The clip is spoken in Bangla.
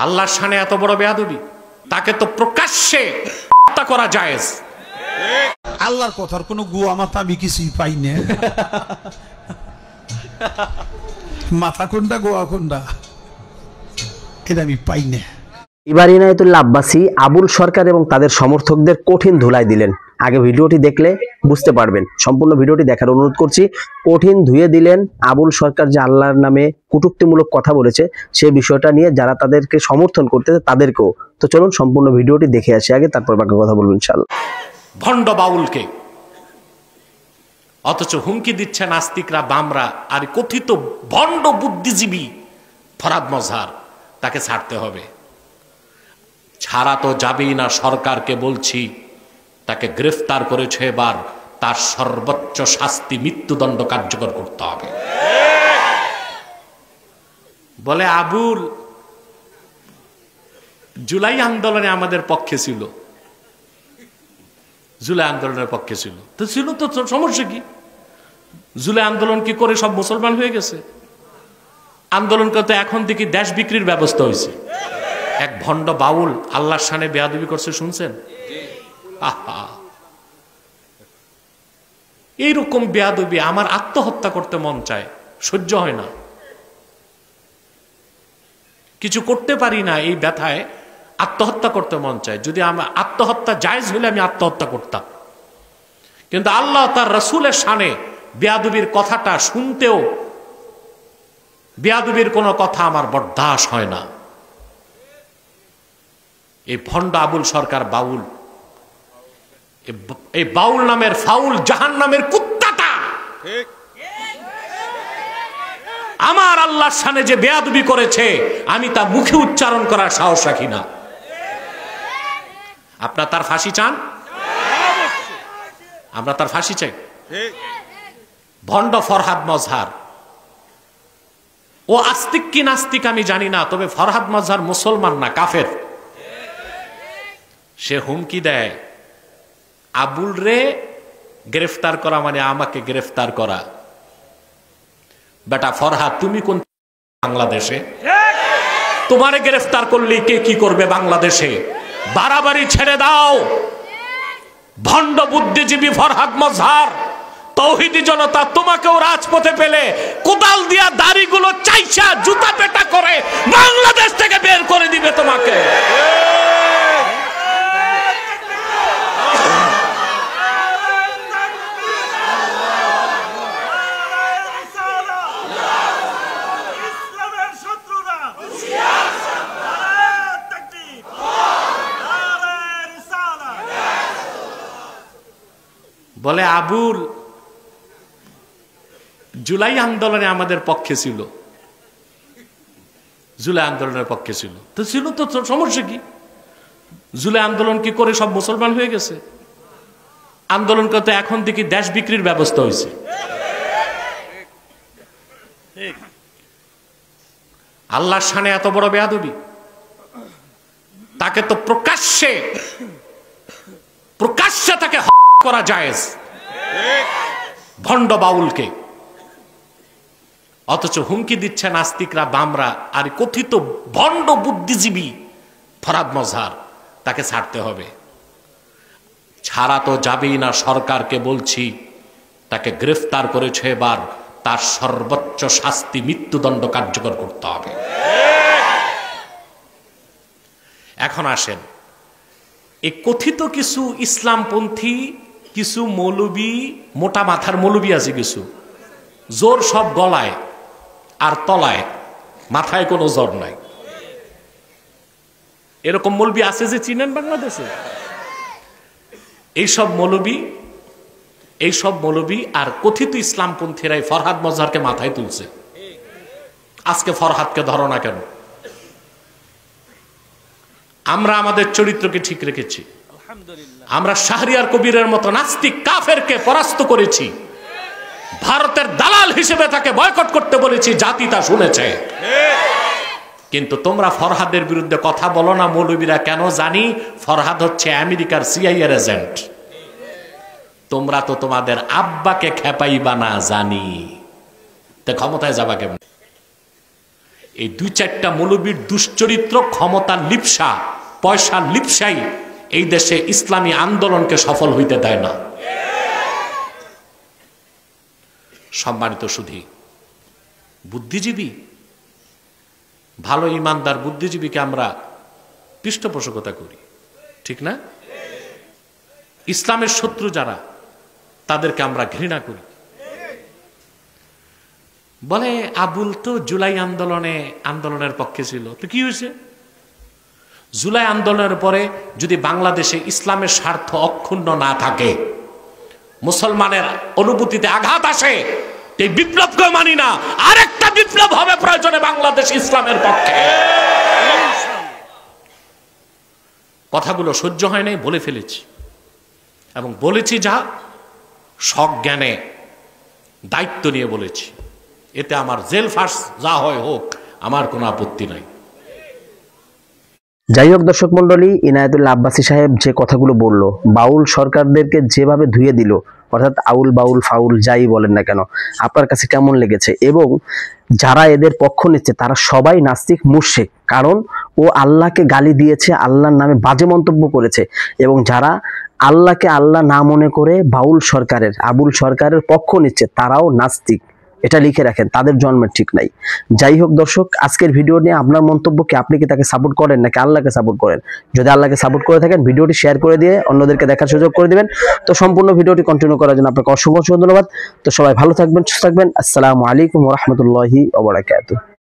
আল্লাহর শানে এত বড় বেয়াদবি, তাকে তো প্রকাশ্যে হত্যা করা জায়েজ। আল্লাহর কথার কোনো গুয়া মাথা আমি কিছুই পাই না। মাথা কোনটা গোয়া কোনটা এটা আমি পাই না। এবার ইনায়েতুল্লাহ আব্বাসী আবুল সরকার এবং তাদের সমর্থকদের কঠিন ধুলাই দিলেন। আগে ভিডিওটি দেখলে বুঝতে পারবেন, সম্পূর্ণ ভিডিওটি দেখার অনুরোধ করছি। কঠিন ধুয়ে দিলেন আবুল সরকার যে আল্লাহর নামে কটূক্তিমূলক কথা বলেছে সেই বিষয়টা নিয়ে যারা তাদেরকে সমর্থন করতেছে তাদেরকেও। তো চলুন সম্পূর্ণ ভিডিওটি দেখে আসি আগে, তারপর বাকি কথা বলবো ইনশাআল্লাহ। ভণ্ড বাউলকে অথচ হুমকি দিচ্ছে নাস্তিকরা, বামরা আর কথিত ভণ্ড বুদ্ধিজীবী ফরহাদ মজহার, তাকে ছাড়তে হবে। ছাড়া তো যাবেই না, সরকারকে বলছি তাকে গ্রেফতার করেছে, এবার তার সর্বোচ্চ শাস্তি মৃত্যুদণ্ড কার্যকর করতে হবে। বলে আবুল জুলাই আন্দোলনে আমাদের পক্ষে ছিল, জুলাই আন্দোলনের পক্ষে ছিল তো ছিল, তো সমস্যা কি? জুলাই আন্দোলন কি করে সব মুসলমান হয়ে গেছে? আন্দোলন করতে এখন দেখি দেশ বিক্রির ব্যবস্থা হয়েছে। এক ভণ্ড বাউল আল্লাহর শানে বেয়াদবি করছে, শুনছেন? আহা, এইরকম বেয়াদবি আমার আত্মহত্যা করতে মন চায়, সহ্য হয় না, কিছু করতে পারি না, এই ব্যথায় আত্মহত্যা করতে মন চায়। যদি আমার আত্মহত্যা জায়েজ হইলে আমি আত্মহত্যা করতাম, কিন্তু আল্লাহ তার রাসূলের শানে বেয়াদবির কথাটা শুনতেও বেয়াদবির কোনো কথা আমার বরদাস্ত হয় না। এই ভণ্ড আবুল সরকার বাউল, এই বাউল নামের ফাউল জাহান্নামের কুত্তাটা আমার আল্লাহর শানে যে বেয়াদবি করেছে আমি তা মুখে উচ্চারণ করার সাহস রাখি না। আপনার তার ফাঁসি চান? আমরা তার ফাঁসি চাই। ভণ্ড ফরহাদ মজহার, ও আস্তিক কি নাস্তিক আমি জানি না, তবে ফরহাদ মজহার মুসলমান না, কাফের। সে হুমকি দেয় আবুল রে গ্রেফতার করা মানে আমাকে গ্রেফতার করা। বেটা ফরহাদ, তুমি কোন বাংলাদেশে? তোমারে গ্রেফতার করলে কে কি করবে বাংলাদেশে? বাড়াবাড়ি ছেড়ে দাও। ভণ্ড বুদ্ধিজীবী ফরহাদ মজহার, তৌহিদি জনতা তোমাকেও রাজপথে পেলে কোদাল দিয়া দাড়িগুলো চাইছা জুতা পেটা করে বাংলাদেশ থেকে বের করে দিবে তোমাকে। বলে আবুল জুলাই আন্দোলনে আমাদের পক্ষে ছিল, জুলাই আন্দোলনের পক্ষে ছিল তো ছিল, তো সমস্যা কি? জুলাই আন্দোলন কি করে সব মুসলমান হয়ে গেছে? আন্দোলন করতে এখন দেখি দেশ বিক্রির ব্যবস্থা হয়েছে। আল্লাহর শানে এত বড় বেয়াদবি, তাকে তো প্রকাশ্যে তাকে করা জায়েজ, ভণ্ড বাউলকে। অথচ হুমকি দিচ্ছে নাস্তিকরা, বামরা আর কথিত ভণ্ড বুদ্ধিজীবী ফরহাদ মজহার, তাকে ছাড়তে হবে। ছাড়া তো যাবেই না, সরকারকে বলছি তাকে গ্রেফতার করেছে, এবার তার সর্বোচ্চ শাস্তি মৃত্যুদণ্ড কার্যকর করতে হবে। এখন আসেন, এই কথিত কিছু ইসলামপন্থী কিছু মৌলবী, মোটা মাথার মৌলবী আছে কিছু, জোর সব গলায় আর তলায়, মাথায় কোনো জোর নাই, এরকম মৌলবী আছে যে চিনেন বাংলাদেশে। এইসব মৌলবী আর কথিত ইসলামপন্থীরাই ফরহাদ মজহারকে মাথায় তুলছে। আজকে ফরহাদকে ধরো না কেন? আমরা আমাদের চরিত্রকে ঠিক রেখেছি, আমরা শাহরিয়ার কবিরের মতো নাস্তিক কাফেরকে পরাস্ত করেছি, ভারতের দালাল হিসেবে তাকে বয়কট করতে বলেছি, জাতি তা শুনেছে। কিন্তু তোমরা ফরহাদের বিরুদ্ধে কথা বলো না মৌলবীরা, কেন জানি ফরহাদ হচ্ছে আমেরিকার সিআইএর এজেন্ট। তোমরা তো তোমাদের আব্বাকে খেপাইবা না জানি, তো ক্ষমতায় যাবা কেমন? এই 2-4টা মৌলবীর দুশ্চরিত্র, ক্ষমতার লিপ্সা, পয়সার লিপ্সাই এই দেশে ইসলামী আন্দোলনকে সফল হইতে দেয় না। সম্মানিত সুধী, বুদ্ধিজীবী, ভালো ইমানদার বুদ্ধিজীবীকে আমরা পৃষ্ঠপোষকতা করি, ঠিক না? ইসলামের শত্রু যারা, তাদেরকে আমরা ঘৃণা করি। বলে আবুল তো জুলাই আন্দোলনের পক্ষে ছিল, তো কি হয়েছে? জুলাই আন্দোলনের পরে যদি বাংলাদেশে ইসলামের স্বার্থ অক্ষুণ্ণ না থাকে, মুসলমানের অনুভূতিতে আঘাত আসে, এই বিপ্লবকে মানি না, আরেকটা বিপ্লব হবে প্রয়োজনে বাংলাদেশ ইসলামের পক্ষে। কথাগুলো সহ্য হয় নাই, বলে ফেলেছি, এবং বলেছি যা সজ্ঞানে দায়িত্ব নিয়ে বলেছি। এতে আমার জেল ফাঁস যা হয় হোক, আমার কোনো আপত্তি নাই। যাই হোক দর্শক মন্ডলী, ইনায়েতুল্লাহ আব্বাসী সাহেব যে কথাগুলো বলল, বাউল সরকারদেরকে যেভাবে ধুয়ে দিল, অর্থাৎ আউল বাউল ফাউল যাই বলেন না কেন, আপনার কাছে কেমন লেগেছে? এবং যারা এদের পক্ষ নিচ্ছে তারা সবাই নাস্তিক মুশরিক, কারণ ও আল্লাহকে গালি দিয়েছে, আল্লাহর নামে বাজে মন্তব্য করেছে। এবং যারা আল্লাহকে আল্লাহ না মনে করে বাউল সরকারের, আবুল সরকারের পক্ষ নিচ্ছে, তারাও নাস্তিক। এটা লিখে রাখেন, তাদের জন্মের ঠিক নাই। যাই হোক দর্শক, আজকের ভিডিও নিয়ে আপনার মন্তব্য কি? আপনি কি তাকে সাপোর্ট করেন নাকি আল্লাহকে সাপোর্ট করেন? যদি আল্লাহকে সাপোর্ট করে থাকেন, ভিডিওটি শেয়ার করে দিয়ে অন্যদেরকে দেখার সুযোগ করে দিবেন। তো সম্পূর্ণ ভিডিওটি কন্টিনিউ করার জন্য আপনাকে অসংখ্য ধন্যবাদ। তো সবাই ভালো থাকবেন, সুস্থ থাকবেন। আসসালামু আলাইকুম ওয়া রাহমাতুল্লাহি ওয়া বারাকাতুহু।